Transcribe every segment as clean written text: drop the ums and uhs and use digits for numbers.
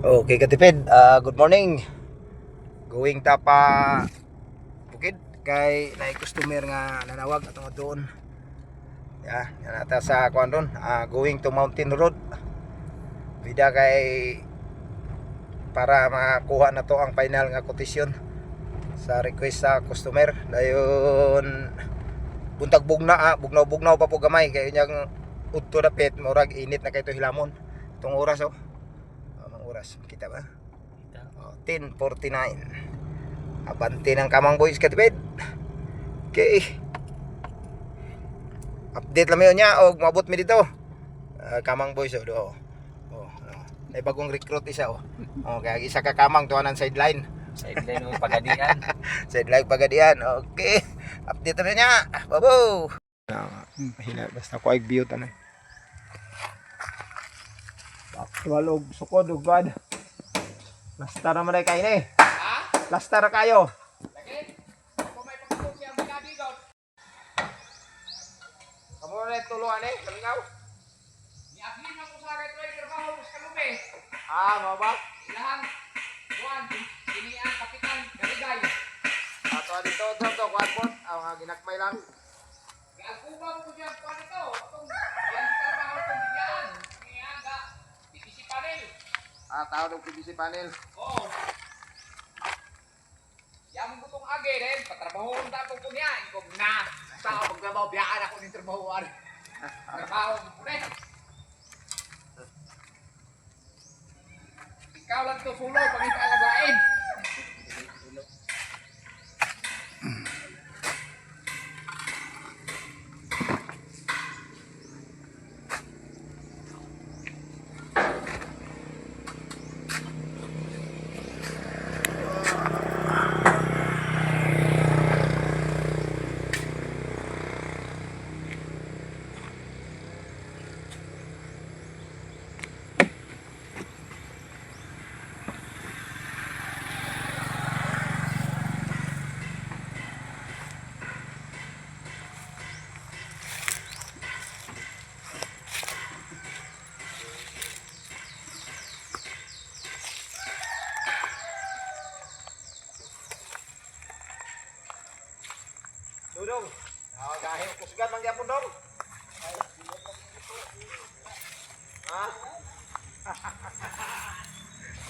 Okay, katipid, good morning. Going ta pa bukid kay naay customer nga nanawag atong doon. Yan ata sa kuan ron, going to Mountain Road. Bida kay para makakuha na to ang final nga quotation sa request sa customer. Dayon buntag bugnaw pa po gamay kay unyang udto dapit murag init na kay to hilamon. Itong oras oras kita ba? 10:49. Abante ng Kamang Boys katipid. Okay. Update lang yun niya og mabot mi dito. Kamang Boys do. May bagong recruit isa kaya isa ka kamang tuanan sideline. Sideline ng Pagadian. Sideline Pagadian. Okay. Update lang niya. Babo. Mahina basta ko ay view tanan. Actual og sukod og bad. Lasta naman ay kayo eh. Ha? Lasta na kayo. Lagi? Kung may pagkakot siya ang binabigod. Kamu na tuluan eh, kalingaw. Ni-apply na ko sa retro ay trabaho sa kalumi. Mababa? Ilahan. Juan, sinian, kapitan, galigay. Ato dito, to, kuhan po. Mga ginakmay lang. Gagubang ko dyan, kuhan ito. Yan trabaho kong bigyan. Ngayaga, PVC panel. Tao ng PVC panel. Oo. Yang butong age rin, patrabahon dato ko niya. Ikaw na, sa pagtrabaho, biyaan ako ng trabahoan. Trabaho ko rin. Ikaw lang to sulo, pag ito alagain. Dudong. Dahil kusgan mang diapon dong.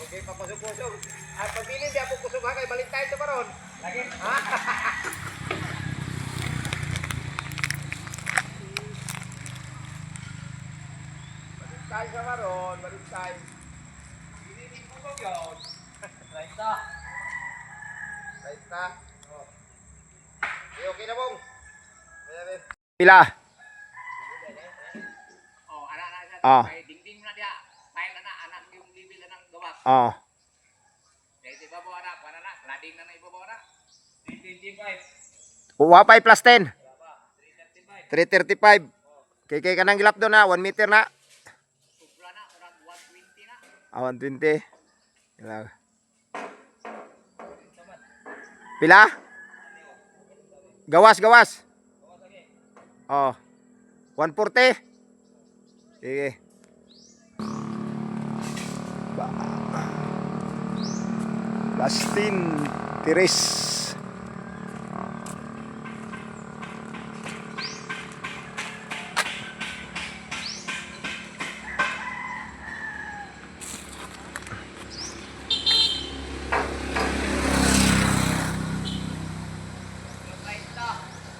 Okay, papasok-pusok. At pagbilin di ako kusog ha, kay balik tayo ito maron. Lagi. Balik tayo sa maron, balik tayo. Hindi kusog yun. Raita. Okay na bong. Pila? Anak dingding na dia. Main anak yung libil na ng gawas. Dito ba anak para na lading na ibabaw na. 325. Wapay plus 10. 335. Kay kanang gilap do na 1 meter na. Sobra na urang 120 na. 120. Gila. Pila? Gawas. 140. Sige. Plastin tiris.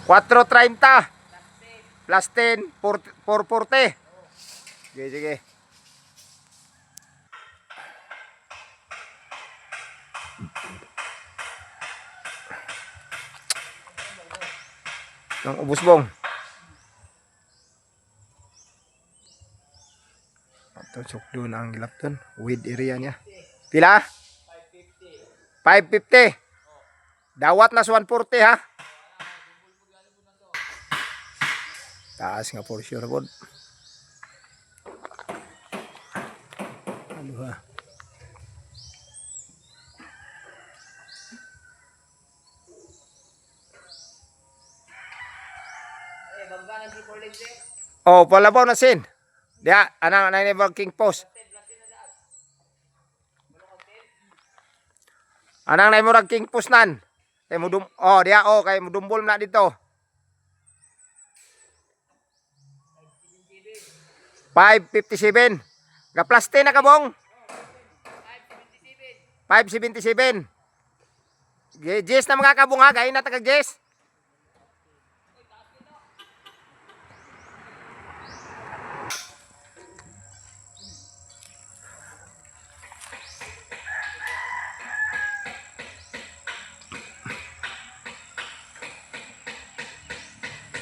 $4.30 plus 10 440. Sige. Nang ubos bong. Tusok doon ang gilap doon. Weed area niya. Pila? 550. Dawat na 140 ha. Taas nga for sure po. Ano ha? Palabaw na sin. Dia, anang working post. Anang na murag king pusnan. Kay mo oh diya oh kay mo dumbol na dito. 557. Gaplaste na kabong. 577. Jess na mga kabong ha, gay na taga Jess.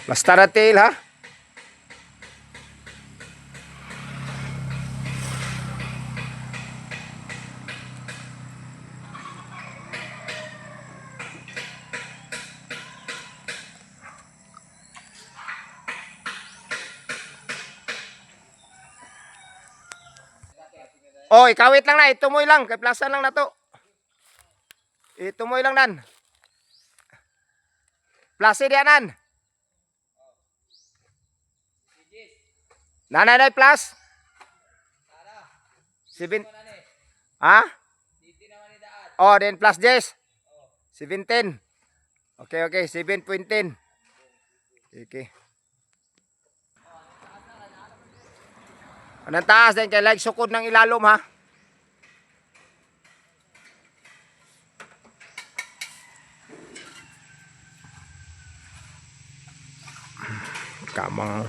Basta na tail ha. Oh, ikawit lang na, itumoy lang, kay plaza lang na to. Itumoy lang nan. Plaza dianan. Nanay plus. 7. Ha? Oh, then plus Jess. 17. Okay, okay, 7.10. Okay. Anong taas din kay like sukod ng ilalom ha. Kamang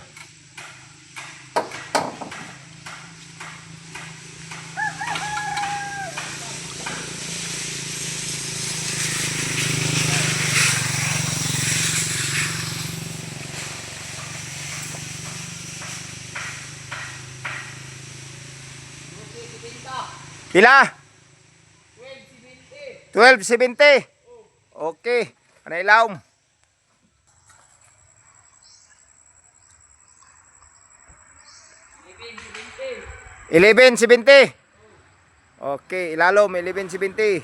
pila? 12.70. Okay. Ano ilawom? 11.70. Okay, ilalom 11.70.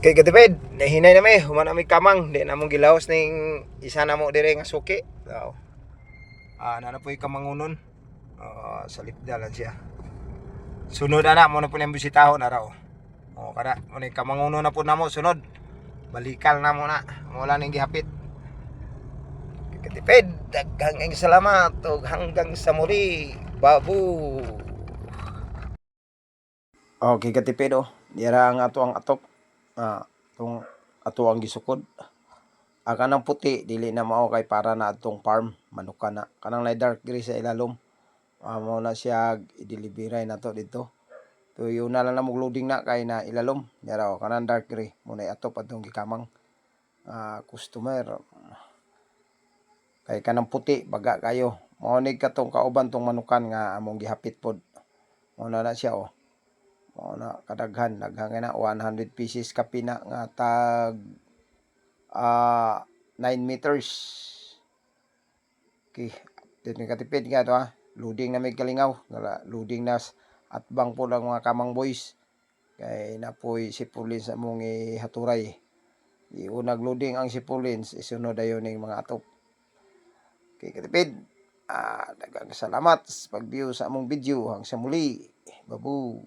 Okay, katipid, nahinay na may, human na may kamang, di na mong gilawas ning isa na mo dire nga suki. So, na po yung kamangunon. Sa lipdalan siya. Sunod ana mo na po niyang bisitahon na raw. Kada mo ni kamangunon na po namo sunod. Balikal na mo na. Wala ning gihapit. Katipid, daghang salamat ug hanggang sa muli. Babu. Okay, katipid oh. Dira ang ato ang atop. Itong ato ang gisukod. Kanang puti dili na mao kay para na atong farm manuka na. Kanang light dark gray sa ilalom. Mao na siya i-delivery na to dito. Tuyo na lang na loading na kay na ilalom. Dira oh, kanang dark gray mo na atop atong gikamang customer. Kay kanang puti baga kayo. Mao ni katong kauban tong manukan nga among gihapit pod. Mao na siya oh. Mao na kadaghan daghang na 100 pieces kapina nga tag 9 meters. Okay, dito katipid nga to ha. Loading na may kalingaw, loading na at bang po lang mga kamang boys. Kay napoy si Pulins among ihaturay. Iunag loading ang si Pulins, isunod ayon ning mga atop. Okay, katipid. Daghang salamat sa pag-view sa among video. Hanggang sa muli. Babu.